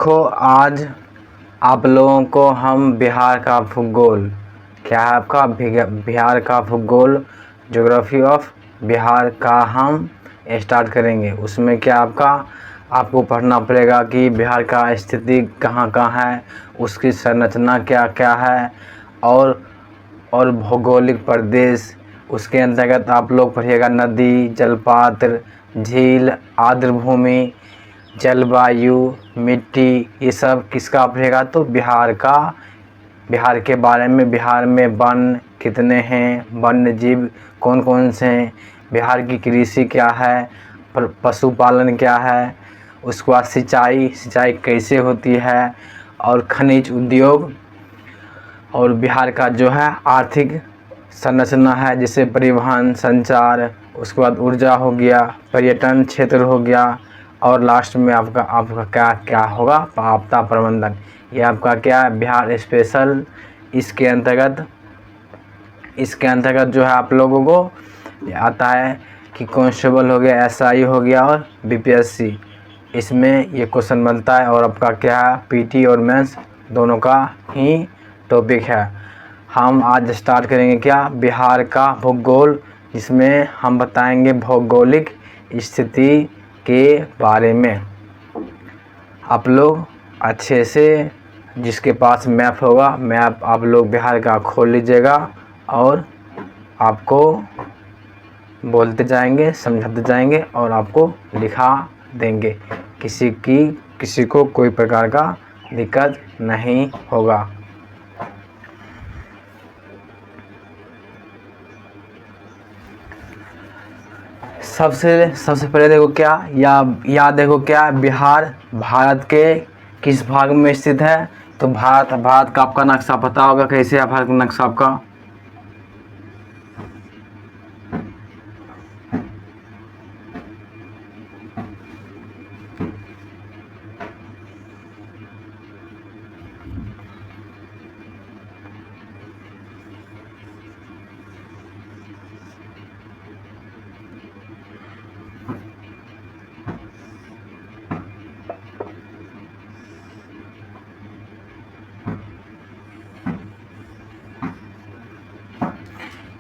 देखो आज आप लोगों को हम बिहार का भूगोल, क्या है आपका बिहार का भूगोल, ज्योग्राफी ऑफ बिहार का हम स्टार्ट करेंगे। उसमें क्या आपको पढ़ना पड़ेगा कि बिहार का स्थिति कहाँ कहाँ है, उसकी संरचना क्या क्या है और भौगोलिक प्रदेश। उसके अंतर्गत आप लोग पढ़िएगा नदी, जलपात्र, झील, आर्द्रभूमि, जलवायु, मिट्टी, ये सब किसका पढ़ेगा तो बिहार का। बिहार के बारे में, बिहार में वन कितने हैं, वन्य जीव कौन कौन से हैं, बिहार की कृषि क्या है, पशुपालन क्या है, उसके बाद सिंचाई कैसे होती है, और खनिज उद्योग, और बिहार का जो है आर्थिक संरचना है, जैसे परिवहन, संचार, उसके बाद ऊर्जा हो गया, पर्यटन क्षेत्र हो गया, और लास्ट में आपका क्या क्या होगा आपदा प्रबंधन। ये आपका क्या है बिहार स्पेशल। इसके अंतर्गत जो है आप लोगों को आता है कि कांस्टेबल हो गया, एसआई हो गया और बीपीएससी, इसमें ये क्वेश्चन बनता है। और आपका क्या है पीटी और मेंस दोनों का ही टॉपिक है। हम आज स्टार्ट करेंगे क्या बिहार का भूगोल, जिसमें हम बताएंगे भौगोलिक स्थिति के बारे में। आप लोग अच्छे से, जिसके पास मैप होगा, मैप आप लोग बिहार का खोल लीजिएगा और आपको बोलते जाएंगे, समझाते जाएंगे और आपको लिखा देंगे। किसी को कोई प्रकार का दिक्कत नहीं होगा। सबसे पहले देखो क्या या देखो क्या बिहार भारत के किस भाग में स्थित है। तो भारत का आपका नक्शा पता होगा, कैसे है भारत का नक्शा आपका।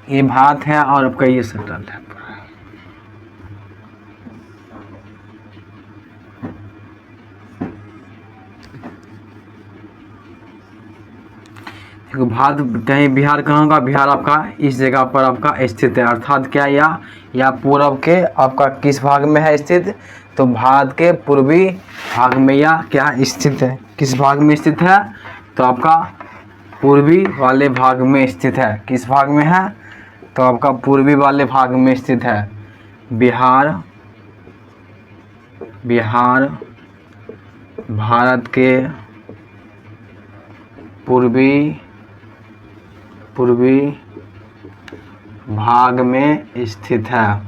ये भारत है और आपका ये सेंट्रल है। देखो भारत कहीं बिहार कहाँ का, बिहार आपका इस जगह पर आपका स्थित है। अर्थात क्या या पूर्व के आपका किस भाग में है स्थित, तो भारत के पूर्वी भाग में या क्या स्थित है, किस भाग में स्थित है तो आपका पूर्वी वाले भाग में स्थित है। किस भाग में है तो आपका पूर्वी वाले भाग में स्थित है। बिहार भारत के पूर्वी भाग में स्थित है।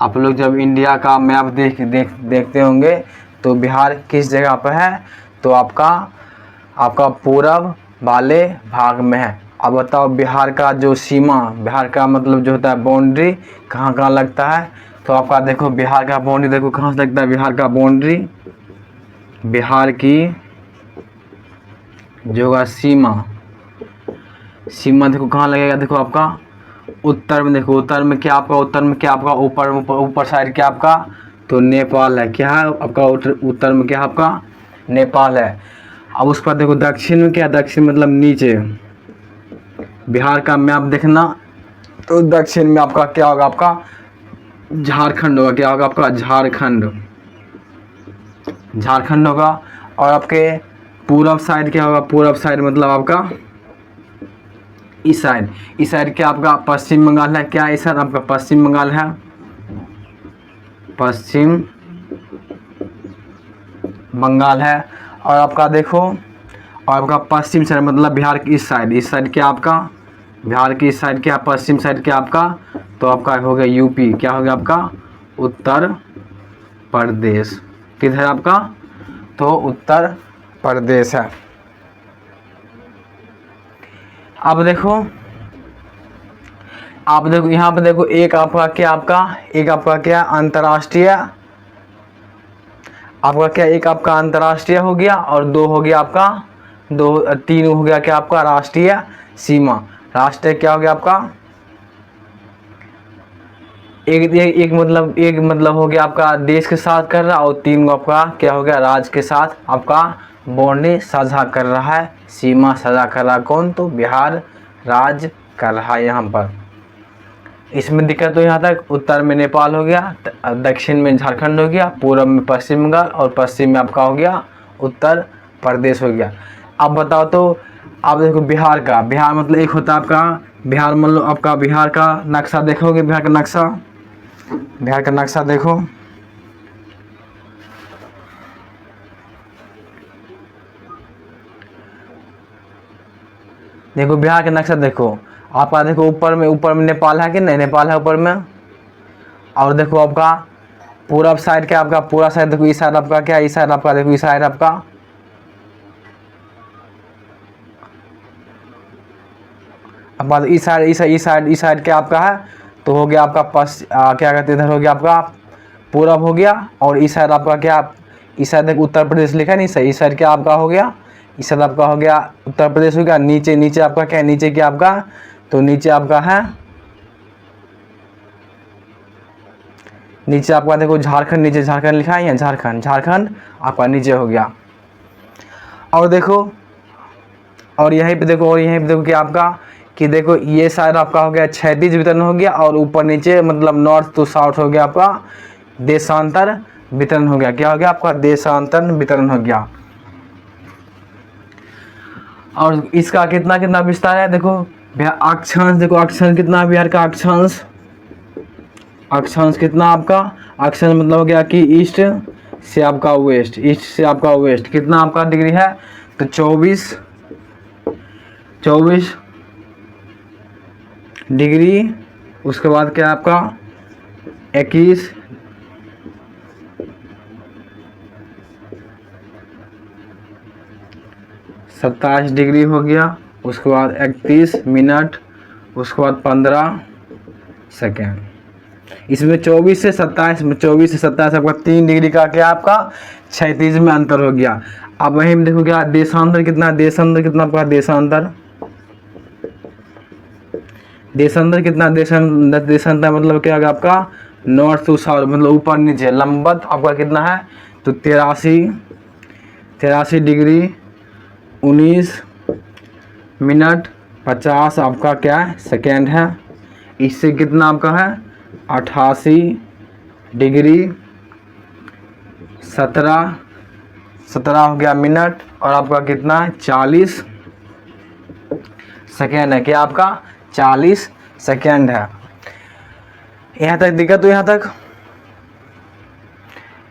आप लोग जब इंडिया का मैप देखते होंगे तो बिहार किस जगह पर है तो आपका पूरब वाले भाग में है। अब बताओ बिहार का जो सीमा, बिहार का मतलब जो होता है बाउंड्री, कहाँ कहाँ लगता है। तो आपका देखो बिहार का बाउंड्री देखो कहाँ से लगता है। बिहार का बाउंड्री, बिहार की जो सीमा देखो कहाँ लगेगा। देखो आपका उत्तर में, देखो उत्तर में क्या आपका ऊपर साइड क्या आपका तो नेपाल है। क्या है आपका उत्तर में क्या आपका नेपाल है। अब उसके बाद देखो दक्षिण में क्या, दक्षिण मतलब नीचे। बिहार का मैप देखना तो दक्षिण में आपका क्या होगा, आपका झारखंड होगा। क्या होगा आपका झारखंड होगा। और आपके पूरब साइड क्या होगा, पूरब साइड मतलब आपका इस साइड क्या आपका पश्चिम बंगाल है। क्या इस साइड आपका पश्चिम बंगाल है, पश्चिम बंगाल है। और आपका देखो, और आपका पश्चिम साइड मतलब बिहार की इस साइड क्या आपका, बिहार की इस साइड क्या, पश्चिम साइड क्या आपका तो आपका हो गया यूपी। क्या हो गया आपका उत्तर प्रदेश। किधर आपका तो उत्तर प्रदेश है। अब देखो यहाँ पे देखो एक आपका क्या आपका क्या, एक आपका अंतर्राष्ट्रीय हो गया और दो हो गया आपका, तीन हो गया क्या आपका राष्ट्रीय सीमा। राष्ट्रीय क्या हो गया आपका, एक मतलब हो गया आपका देश के साथ कर रहा, और तीन आपका क्या हो गया राज्य के साथ आपका बॉन्डे साझा कर रहा है, सीमा साझा कर रहा है। कौन, तो बिहार राज्य कर रहा है यहाँ पर। इसमें दिक्कत तो यहाँ तक, उत्तर में नेपाल हो गया, दक्षिण में झारखंड हो गया, पूर्व में पश्चिम बंगाल, और पश्चिम में आपका हो गया उत्तर प्रदेश हो गया। अब बताओ तो, आप देखो बिहार का, बिहार मतलब एक होता है आपका बिहार, मतलब आपका बिहार का नक्शा देखोगे, बिहार का नक्शा, बिहार का नक्शा देखो, देखो बिहार का नक्शा देखो आपका, देखो ऊपर में नेपाल है कि नहीं, नेपाल है ऊपर में। और देखो आपका पूरब साइड क्या आपका, पूरा साइड देखो, इस साइड आपका क्या, इस साइड आपका देखो, इस साइड आपका अब इस साइड क्या आपका है, तो हो गया आपका क्या कहते हैं, इधर हो गया आपका पूरब हो गया, और इस साइड आपका क्या, इस साइड देखो उत्तर प्रदेश लिखा है नहीं, इस साइड क्या आपका हो गया, इस साइड आपका हो गया उत्तर प्रदेश हो गया। नीचे आपका क्या है, नीचे क्या आपका, तो नीचे आपका है, नीचे आपका देखो झारखंड, नीचे झारखंड लिखा है, झारखंड आपका नीचे हो गया। और देखो, और यहीं पे देखो कि आपका, कि देखो ये साइड आपका हो गया क्षैतिज वितरण हो गया, और ऊपर नीचे मतलब नॉर्थ टू साउथ हो गया आपका देशांतर वितरण हो गया। क्या हो गया आपका, देशांतर वितरण हो गया। और इसका कितना विस्तार है, देखो अक्षांश, देखो अक्षांश कितना, बिहार का अक्षांश कितना आपका, अक्षांश मतलब हो गया कि ईस्ट से आपका वेस्ट, कितना आपका डिग्री है, तो 24 डिग्री। उसके बाद क्या आपका 21 27 डिग्री हो गया। उसके बाद 31 मिनट, उसके बाद 15 सेकेंड। इसमें 24 से 27 आपका 3 डिग्री का क्या आपका क्षैतिज में अंतर हो गया। अब वहीं में देखो क्या देशांतर कितना आपका, देशांतर मतलब क्या होगा आपका नॉर्थ टू साउथ, मतलब ऊपर नीचे लंबवत आपका कितना है, तो 83 डिग्री 19 मिनट 50 आपका क्या है सेकेंड है। इससे कितना आपका है 88 डिग्री 17 हो गया मिनट, और आपका कितना है 40 सेकेंड है। क्या आपका 40 सेकेंड है। यहाँ तक दिक्कत, तो यहाँ तक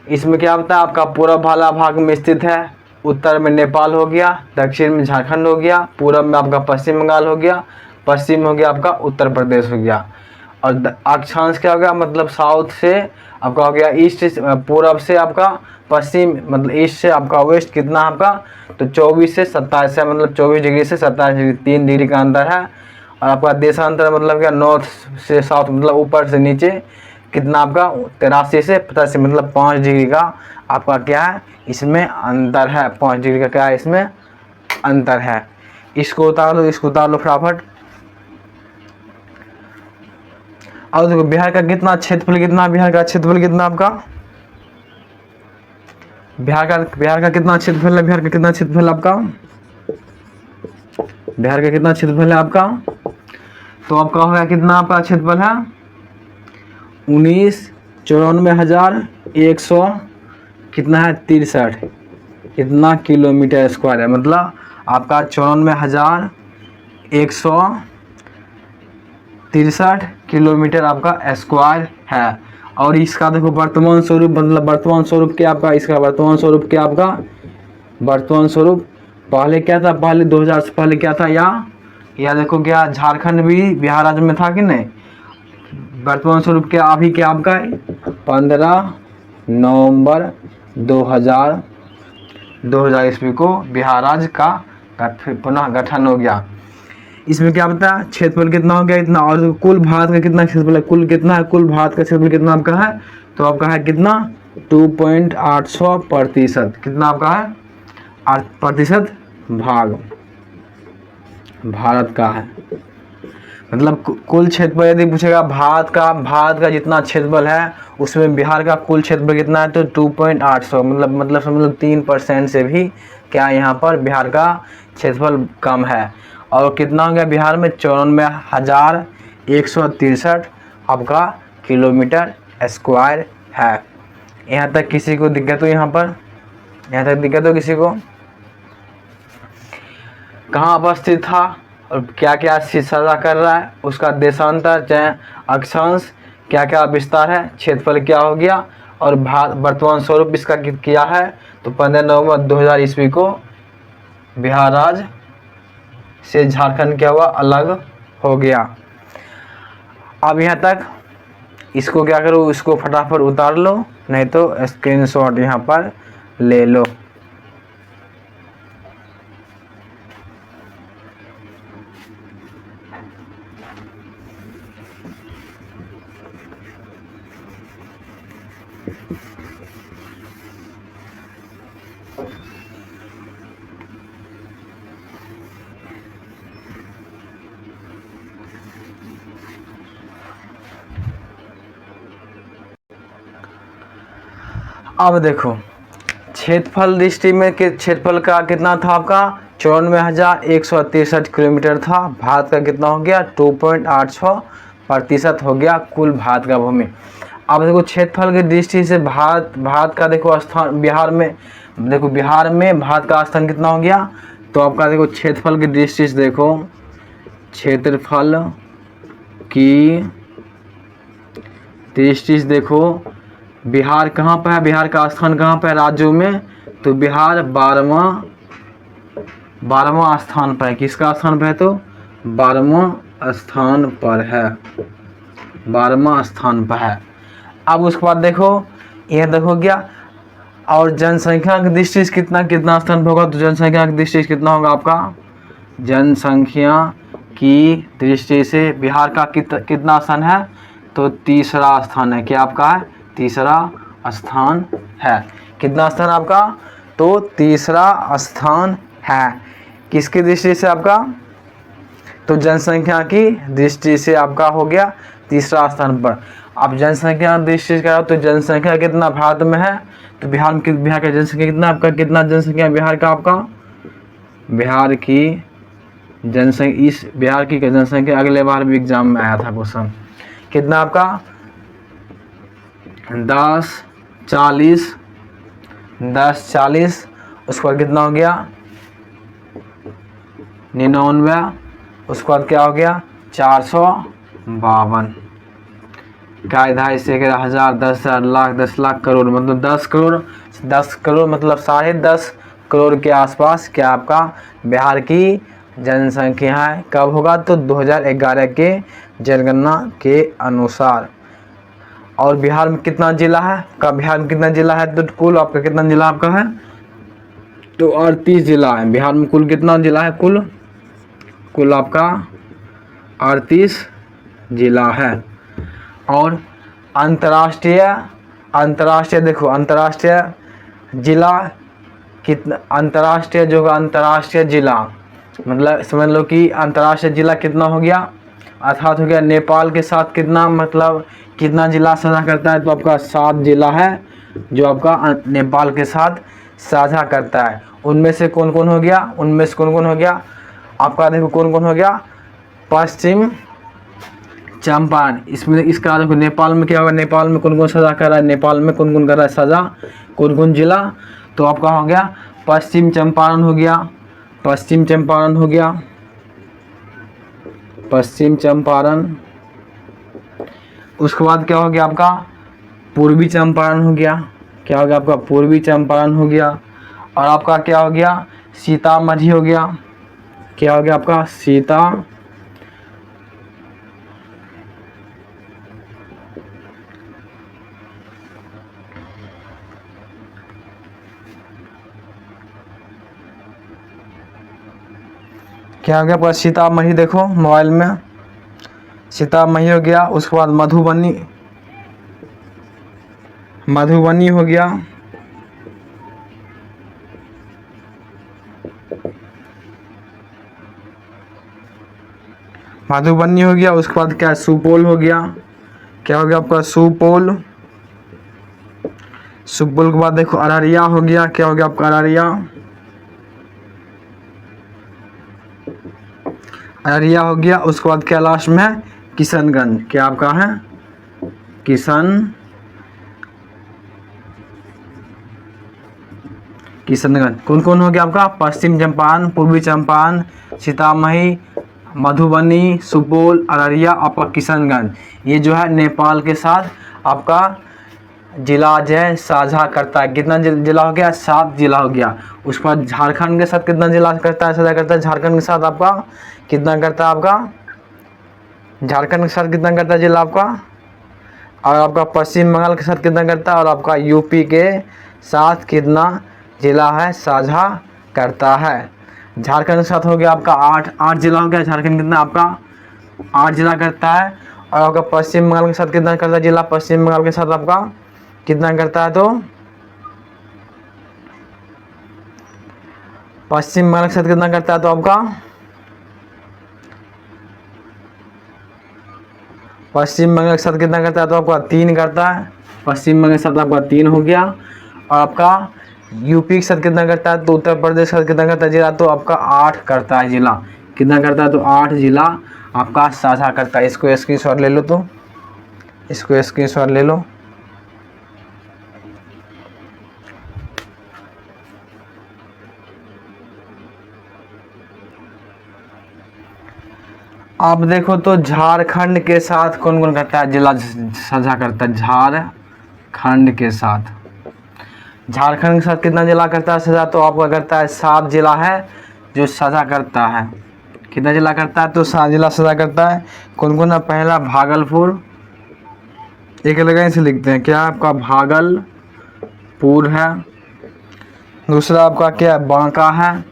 इसमें क्या होता है आपका पूरब वाला भाग में स्थित है, उत्तर में नेपाल हो गया, दक्षिण में झारखंड हो गया, पूरब में आपका पश्चिम बंगाल हो गया, पश्चिम हो गया आपका उत्तर प्रदेश हो गया। और अक्षांश क्या हो गया, मतलब साउथ से आपका हो गया ईस्ट, पूरब से आपका पश्चिम, मतलब ईस्ट से आपका वेस्ट कितना आपका, तो 24 से 27 है, मतलब 24 डिग्री से 27 डिग्री 3 डिग्री का अंतर है। और आपका देशांतर मतलब क्या नॉर्थ से साउथ, मतलब ऊपर से नीचे कितना आपका 83 से 85, मतलब 5 डिग्री का आपका क्या है इसमें अंतर है, 5 डिग्री का क्या है इसमें अंतर है। इसको उतार लो फटाफट। और देखो बिहार का कितना क्षेत्रफल, बिहार का क्षेत्रफल कितना आपका, बिहार का कितना क्षेत्रफल है, बिहार का कितना क्षेत्रफल आपका, बिहार का कितना क्षेत्रफल है आपका, तो आपका हो गया कितना आपका क्षेत्रफल है 19,94,100 कितना है 63 कितना किलोमीटर स्क्वायर है, मतलब आपका 94,163 किलोमीटर आपका स्क्वायर है। और इसका देखो वर्तमान स्वरूप, मतलब वर्तमान स्वरूप क्या आपका, इसका वर्तमान स्वरूप क्या आपका, वर्तमान स्वरूप पहले क्या था, पहले 2000 से पहले क्या था, या देखो क्या झारखंड भी बिहार राज्य में था कि नहीं। वर्तमान स्वरूप क्या अभी क्या आपका 15 नवंबर 2000 ईस्वी को बिहार राज्य का पुनः गठन हो गया। इसमें क्या बता क्षेत्रफल कितना हो गया इतना, और कुल भारत का कितना क्षेत्रफल है, कुल भारत का क्षेत्रफल कितना आपका है, तो आपका है कितना 2.800%, कितना आपका है, 8% भाग भारत का है। मतलब कुल क्षेत्रफल यदि पूछेगा भारत का जितना क्षेत्रफल है उसमें बिहार का कुल क्षेत्रफल कितना है, तो 2.800, मतलब समझ लो 3% से भी क्या यहाँ पर बिहार का क्षेत्रफल कम है। और कितना हो गया बिहार में, 94,163 आपका किलोमीटर स्क्वायर है। यहाँ तक किसी को दिक्कत हो, यहाँ तक दिक्कत हो किसी को? कहाँ अवस्थित था और क्या क्या सजा कर रहा है, उसका देशांतर चाहे अक्षांश क्या क्या विस्तार है, क्षेत्रफल क्या हो गया, और वर्तमान स्वरूप इसका किया है। तो 15 नवंबर 2000 ईस्वी को बिहार राज्य से झारखंड क्या हुआ, अलग हो गया। अब यहाँ तक इसको क्या करो, इसको फटाफट उतार लो, नहीं तो स्क्रीनशॉट यहाँ पर ले लो। अब देखो क्षेत्रफल दृष्टि में क्षेत्रफल का कितना था आपका, 94,163 किलोमीटर था। भारत का कितना हो गया, 2.86% हो गया कुल भारत का भूमि। अब देखो क्षेत्रफल की दृष्टि से भारत का देखो स्थान, बिहार में भारत का स्थान कितना हो गया। तो आपका देखो क्षेत्रफल की दृष्टि से देखो, क्षेत्रफल की दृष्टि से देखो बिहार कहाँ पर है, बिहार का स्थान कहाँ पर है राज्यों में, तो बिहार 12वां स्थान पर है। किसका स्थान पर है, तो 12वां स्थान पर है, 12वां स्थान पर है। अब उसके बाद देखो यह देखो क्या, और जनसंख्या की दृष्टि से कितना स्थान पर होगा, तो जनसंख्या की दृष्टि से कितना होगा आपका, जनसंख्या की दृष्टि से बिहार का कितना स्थान है, तो तीसरा स्थान है। क्या आपका है, तीसरा स्थान है। कितना स्थान आपका, तो तीसरा स्थान है। किसकी दृष्टि से आपका, तो जनसंख्या की दृष्टि से आपका हो गया तीसरा स्थान पर। अब जनसंख्या दृष्टि से क्या, तो जनसंख्या कितना भारत में है, तो बिहार का जनसंख्या कितना आपका, कितना जनसंख्या बिहार का आपका, बिहार की जनसंख्या अगले बार भी एग्जाम में आया था क्वेश्चन, कितना आपका 1040, उसके बाद कितना हो गया 99, उसके बाद क्या हो गया 452, का 2.5 से 1000, 10,000, लाख, 10 लाख, करोड़, मतलब 10 करोड़ मतलब 10.5 करोड़ के आसपास क्या आपका बिहार की जनसंख्या है। कब होगा, तो 2011 के जनगणना के अनुसार। और बिहार में कितना जिला है, बिहार में कितना जिला है, तो कुल आपका कितना जिला आपका है, तो 38 जिला है। बिहार में कुल कितना जिला है, कुल आपका 38 जिला है। और अंतर्राष्ट्रीय देखो, अंतर्राष्ट्रीय जिला कितना, अंतर्राष्ट्रीय जिला मतलब समझ लो कि अंतर्राष्ट्रीय जिला कितना हो गया, अर्थात हो गया नेपाल के साथ कितना, मतलब कितना जिला साझा करता है, तो आपका 7 जिला है जो आपका नेपाल के साथ साझा करता है। उनमें से कौन कौन हो गया, आपका देखो कौन कौन हो गया, पश्चिम चंपारण। इसमें इसका देखो नेपाल में क्या होगा, नेपाल में कौन कौन साझा कर रहा है, नेपाल में कौन कौन कर रहा है साझा, कौन कौन जिला, तो आपका हो गया पश्चिम चंपारण हो गया, पश्चिम चंपारण। उसके बाद क्या हो गया आपका पूर्वी चंपारण हो गया, क्या हो गया आपका पूर्वी चंपारण हो गया। और आपका क्या हो गया सीतामढ़ी हो गया, क्या हो गया आपका क्या हो गया आपका सीतामढ़ी, देखो मोबाइल में सीतामढ़ी हो गया। उसके बाद मधुबनी हो गया, मधुबनी हो गया। उसके बाद क्या, सुपौल हो गया, क्या हो गया आपका, सुपौल। सुपौल के बाद देखो अररिया हो गया, क्या हो गया आपका, अररिया। अररिया हो गया। उसके बाद क्या लास्ट में है, किशनगंज, क्या आपका है, किशनगंज। कौन कौन हो गया आपका, पश्चिम चंपारण, पूर्वी चंपारण, सीतामढ़ी, मधुबनी, सुपौल, अररिया, आपका किशनगंज। ये जो है नेपाल के साथ आपका जिला जो है साझा करता है। कितना जिला हो गया, 7 जिला हो गया। उसके बाद झारखंड के साथ कितना जिला करता है, साझा करता है। झारखंड के साथ आपका कितना करता है, आपका झारखंड के साथ कितना करता है जिला आपका, और आपका पश्चिम बंगाल के साथ कितना करता है, और आपका यूपी के साथ कितना जिला है साझा करता है। झारखंड के साथ हो गया आपका 8 जिला हो गया। झारखंड कितना आपका 8 जिला करता है। और आपका पश्चिम बंगाल के साथ कितना करता है जिला, पश्चिम बंगाल के साथ आपका कितना करता है, तो पश्चिम बंगाल के साथ कितना करता है, तो आपका पश्चिम बंगाल के साथ कितना करता है, तो आपका 3 करता है। पश्चिम बंगाल के साथ आपका 3 हो गया। और आपका यूपी के साथ कितना करता है, तो उत्तर प्रदेश के साथ कितना करता है जिला, तो आपका 8 करता है जिला। कितना करता है, तो 8 जिला आपका साझा करता है। इसको स्क्रीनशॉट ले लो, तो इसको स्क्रीनशॉट ले लो। आप देखो तो झारखंड के साथ कौन कौन करता है जिला साझा करता है, झारखंड के साथ, झारखंड के साथ कितना जिला करता है साझा, तो आपका करता है 7 जिला है जो साझा करता है। कितना जिला करता है, तो 7 जिला साझा करता है। कौन कौन है, पहला भागलपुर, एक लगाए से लिखते हैं, क्या आपका भागलपुर है। दूसरा आपका क्या है, बांका है,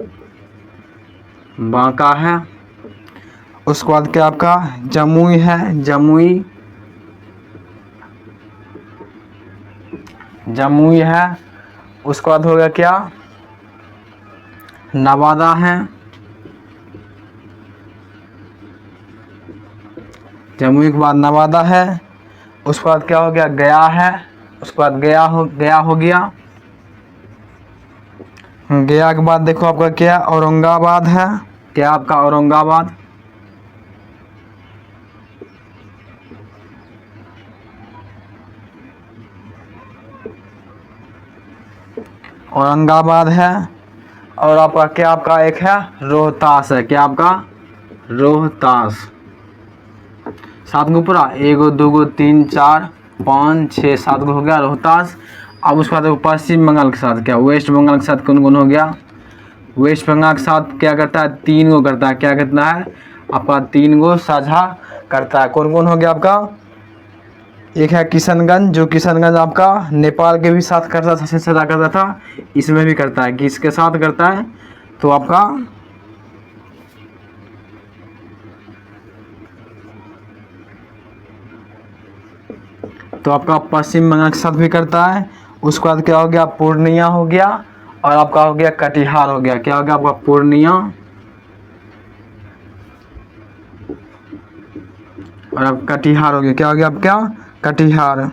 बांका है। उसके बाद क्या आपका जमुई है, जमुई, जमुई है। उसके बाद हो गया क्या, नवादा है, जमुई के बाद नवादा है। उसके बाद क्या हो गया, गया है। उसके बाद गया हो गया। गया के बाद देखो आपका क्या, औरंगाबाद है, क्या आपका औरंगाबाद। औरंगाबाद है। और आपका क्या, आपका एक है रोहतास है, क्या आपका रोहतास। 7 गो पूरा, 1 2 3 4 5 6 7 गो हो गया रोहतास। अब उसके बाद पश्चिम बंगाल के साथ क्या, वेस्ट बंगाल के साथ कौन कौन हो गया, वेस्ट बंगाल के साथ क्या करता है, 3 गो करता है, क्या करता है आपका 3 गो साझा करता है। कौन कौन हो गया आपका, एक है किशनगंज, जो किशनगंज आपका नेपाल के भी साथ करता था, साझा करता था, इसमें भी करता है। किसके साथ करता है, तो आपका पश्चिम बंगाल के साथ भी करता है। उसके बाद क्या हो गया, पूर्णिया हो गया। और आपका हो गया कटिहार हो गया, क्या हो गया आपका पूर्णिया। और अब कटिहार हो गया, क्या हो गया आपका कटिहार,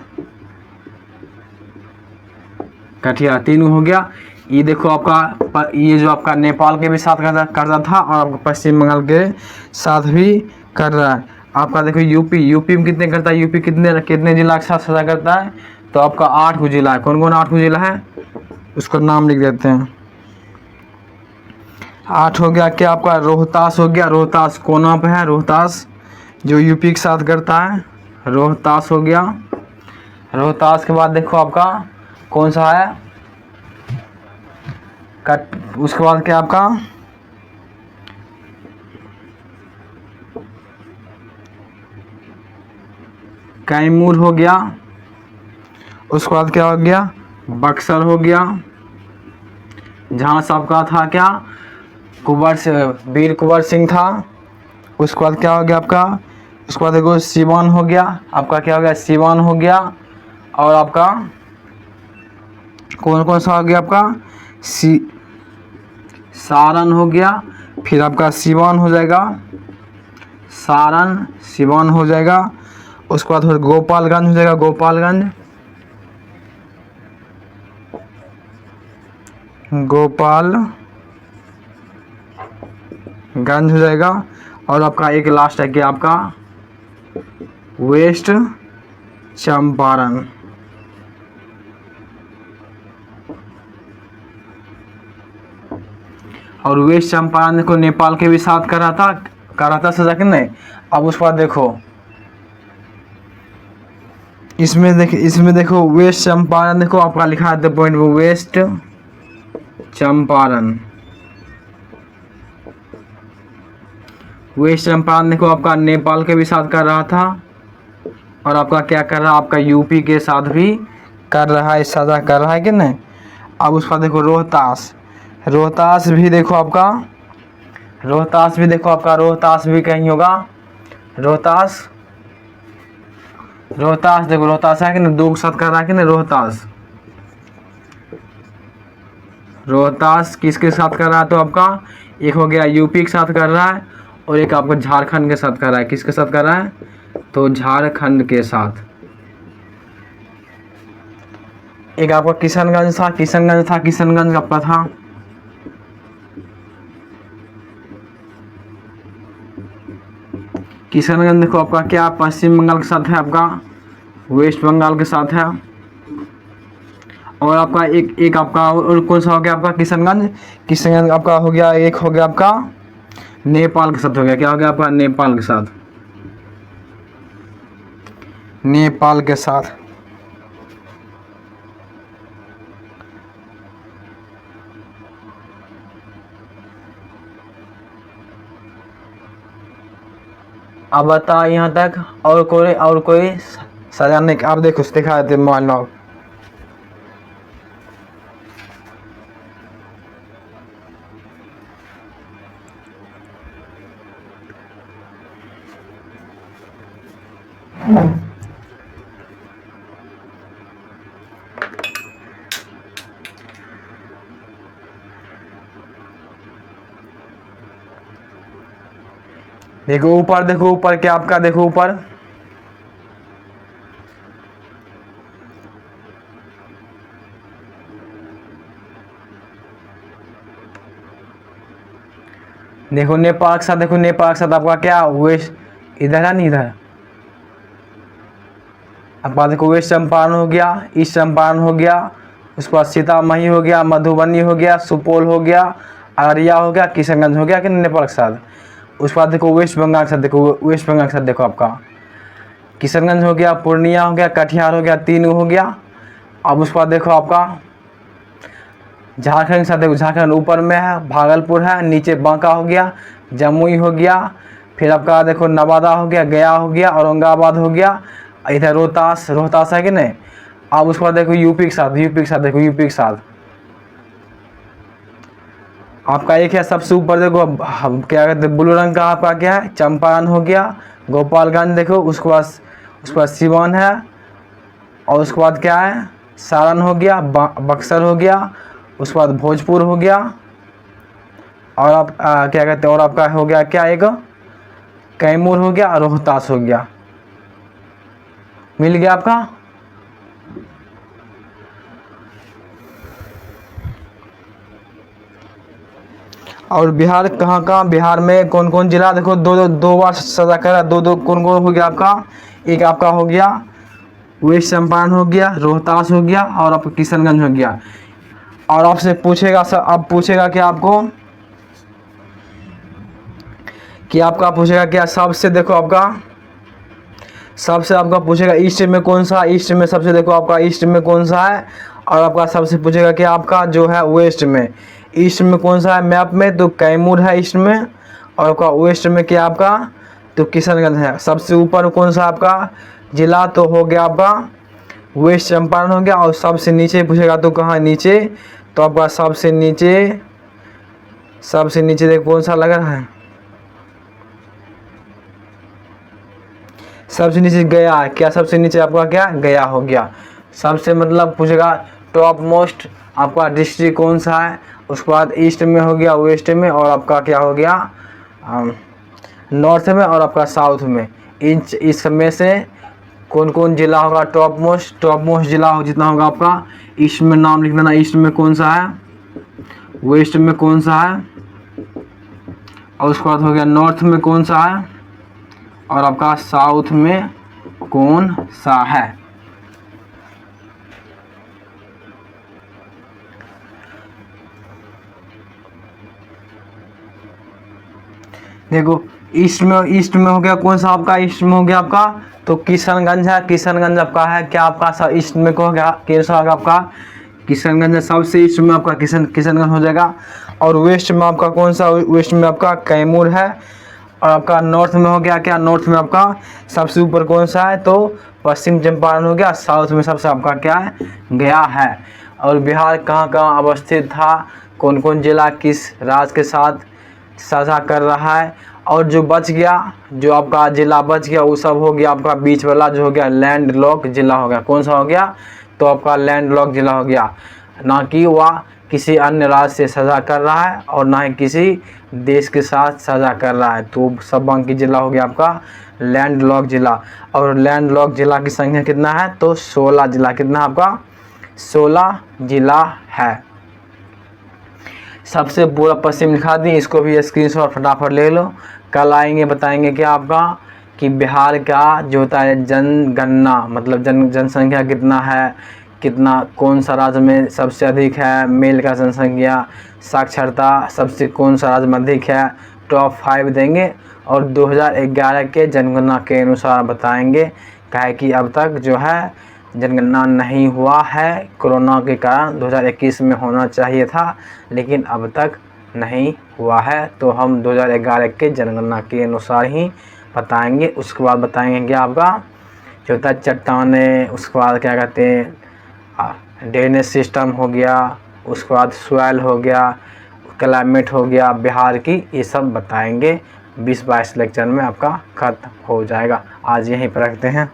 कटिहार 3 हो गया। ये देखो आपका ये जो आपका नेपाल के भी साथ करता था, और आपका पश्चिम बंगाल के साथ भी कर रहा है। आपका देखो यूपी में कितने करता है, यूपी कितने जिला के साथ साझा करता है, तो आपका 8 गो जिला है। कौन कौन 8 गो जिला है, उसका नाम लिख देते हैं। 8 हो गया, क्या आपका रोहतास हो गया, रोहतास कोना पे है, रोहतास जो यूपी के साथ करता है, रोहतास हो गया। रोहतास के बाद देखो आपका कौन सा है, उसके बाद क्या आपका कैमूर हो गया। उसके बाद क्या हो गया, बक्सर हो गया, जहाँ सबका था क्या वीर कुंवर सिंह था। उसके बाद क्या हो गया आपका, उसके बाद देखो सिवान हो गया, आपका क्या हो गया सिवान हो गया। और आपका कौन कौन सा हो गया आपका, सारण हो गया, फिर आपका सिवान हो जाएगा, सारण सिवान हो जाएगा। उसके बाद गोपालगंज हो जाएगा, गोपालगंज, गोपालगंज हो जाएगा। और आपका एक लास्ट है कि आपका वेस्ट चंपारण। और वेस्ट चंपारण को नेपाल के भी साथ कर रहा था सजा कि नहीं। अब उसके बाद देखो इसमें देखो वेस्ट चंपारण देखो आपका लिखा है पॉइंट में, वेस्ट चंपारण, वेस्ट चंपारण देखो आपका नेपाल के भी साथ कर रहा था और आपका क्या कर रहा है, आपका यूपी के साथ भी कर रहा है, साझा कर रहा है कि नहीं। अब उसका देखो रोहतास भी देखो आपका, रोहतास भी कहीं होगा, रोहतास देखो, रोहतास है कि नहीं, दो के साथ कर रहा है कि नहीं, रोहतास किसके साथ कर रहा है, तो आपका एक हो गया यूपी के साथ कर रहा है और एक आपका झारखंड के साथ कर रहा है। किसके साथ कर रहा है, तो झारखंड के साथ। एक आपका किशनगंज आपका था, किशनगंज देखो आपका क्या पश्चिम बंगाल के साथ है, आपका वेस्ट बंगाल के साथ है। और आपका एक आपका और कौन सा हो गया आपका, किशनगंज आपका हो गया, एक हो गया आपका नेपाल के साथ हो गया। क्या हो गया आपका, नेपाल के साथ। अब बता यहाँ तक और कोई सजाने आप देखो दिखा देते मोबाइल लॉग। देखो ऊपर क्या आपका, देखो ऊपर देखो नेपाल के साथ, देखो नेपाल के साथ आपका क्या वेस्ट इधर है, नहीं इधर आपका देखो वेस्ट चंपारण हो गया, ईस्ट चंपारण हो गया, उसके बाद सीतामढ़ी हो गया, मधुबनी हो गया, सुपौल हो गया, अररिया हो गया, किशनगंज हो गया कि नेपाल के साथ। उसके बाद देखो वेस्ट बंगाल के साथ, देखो आपका किशनगंज हो गया, पूर्णिया हो गया, कटिहार हो गया, 3 हो गया। अब उसके बाद देखो आपका झारखंड के साथ, देखो झारखंड ऊपर में है, भागलपुर है, नीचे बांका हो गया, जमुई हो गया, फिर आपका देखो नवादा हो गया, गया हो गया, औरंगाबाद हो गया, इधर रोहतास है कि नहीं। अब उसके बाद देखो यूपी के साथ, आपका एक है सबसे ऊपर देखो क्या कहते हैं, ब्लू रंग का आपका क्या है, चंपारण हो गया, गोपालगंज देखो, उसके बाद सिवान है, और उसके बाद क्या है, सारण हो गया, बक्सर हो गया, उसके बाद भोजपुर हो गया, और आप क्या कहते हैं, और आपका हो गया क्या, एक कैमूर हो गया, रोहतास हो गया। मिल गया आपका। और बिहार कहाँ बिहार में कौन कौन जिला, देखो दो बार सजा करा, दो कौन हो गया आपका, एक आपका हो गया वेस्ट चंपारण हो गया, रोहतास हो गया, और आपका किशनगंज हो गया। और आपसे पूछेगा अब पूछेगा कि आपको पूछेगा क्या, सबसे देखो आपका पूछेगा ईस्ट में कौन सा, ईस्ट में सबसे देखो आपका ईस्ट में कौन सा है, और आपका सबसे पूछेगा कि आपका जो है वेस्ट में, ईस्ट में कौन सा है मैप में, तो कैमूर है ईस्ट में, और आपका वेस्ट में क्या आपका, तो किशनगंज है। सबसे ऊपर कौन सा आपका जिला, तो हो गया आपका वेस्ट चंपारण हो गया। और सबसे नीचे पूछेगा तो कहाँ नीचे, तो आपका सबसे नीचे देखो कौन सा लग रहा है, सबसे नीचे गया है क्या, सबसे नीचे आपका क्या गया हो गया। सबसे मतलब पूछेगा टॉप मोस्ट आपका डिस्ट्रिक्ट कौन सा है, उसके बाद ईस्ट में हो गया, वेस्ट में, और आपका क्या हो गया नॉर्थ में, और आपका साउथ में। इस में से कौन कौन जिला होगा टॉप मोस्ट जिला जितना होगा आपका ईस्ट में नाम लिख देना, ईस्ट में कौन सा है, वेस्ट में कौन सा है, और उसके बाद हो गया नॉर्थ में कौन सा है, और आपका साउथ में कौन सा है। देखो ईस्ट में हो गया कौन सा आपका, ईस्ट में हो गया आपका तो किशनगंज है, किशनगंज आपका है क्या आपका सब ईस्ट में हो गया, कैसा होगा आपका किशनगंज है, सबसे ईस्ट में आपका किशनगंज हो जाएगा। और वेस्ट में आपका कौन सा, वेस्ट में आपका कैमूर है। और आपका नॉर्थ में हो गया क्या, नॉर्थ में आपका सबसे ऊपर कौन सा है तो पश्चिम चंपारण हो गया। साउथ में सबसे आपका क्या है, गया है। और बिहार कहाँ कहाँ अवस्थित था, कौन कौन जिला किस राज्य के साथ साझा कर रहा है। और जो बच गया, जो आपका जिला बच गया वो सब हो गया आपका बीच वाला जो हो गया लैंड लॉक जिला हो गया। कौन सा हो गया तो आपका लैंड लॉक जिला हो गया, ना कि वह किसी अन्य राज्य से साझा कर रहा है और ना ही किसी देश के साथ साझा कर रहा है। तो सब बाकी जिला हो गया आपका लैंड लॉक जिला। और लैंड लॉक जिला की संख्या कितना है तो 16 जिला, कितना आपका 16 जिला है। सबसे पूरा पश्चिम लिखा दी, इसको भी स्क्रीनशॉट फटाफट ले लो। कल आएंगे बताएंगे क्या आपका कि बिहार का जो होता है जनगणना, मतलब जनसंख्या कितना है, कितना कौन सा राज्य में सबसे अधिक है, मेल का जनसंख्या, साक्षरता सबसे कौन सा राज्य में अधिक है, टॉप 5 देंगे। और 2011 के जनगणना के अनुसार बताएंगे, क्या है कि अब तक जो है जनगणना नहीं हुआ है कोरोना के कारण। 2021 में होना चाहिए था लेकिन अब तक नहीं हुआ है। तो हम 2011 के जनगणना के अनुसार ही बताएंगे। उसके बाद बताएंगे कि आपका जो होता है चट्टानें, उसके बाद क्या कहते हैं ड्रेनेज सिस्टम हो गया, उसके बाद सॉइल हो गया, क्लाइमेट हो गया बिहार की, ये सब बताएंगे। 20-22 लेक्चर में आपका खत्म हो जाएगा। आज यहीं पर रखते हैं।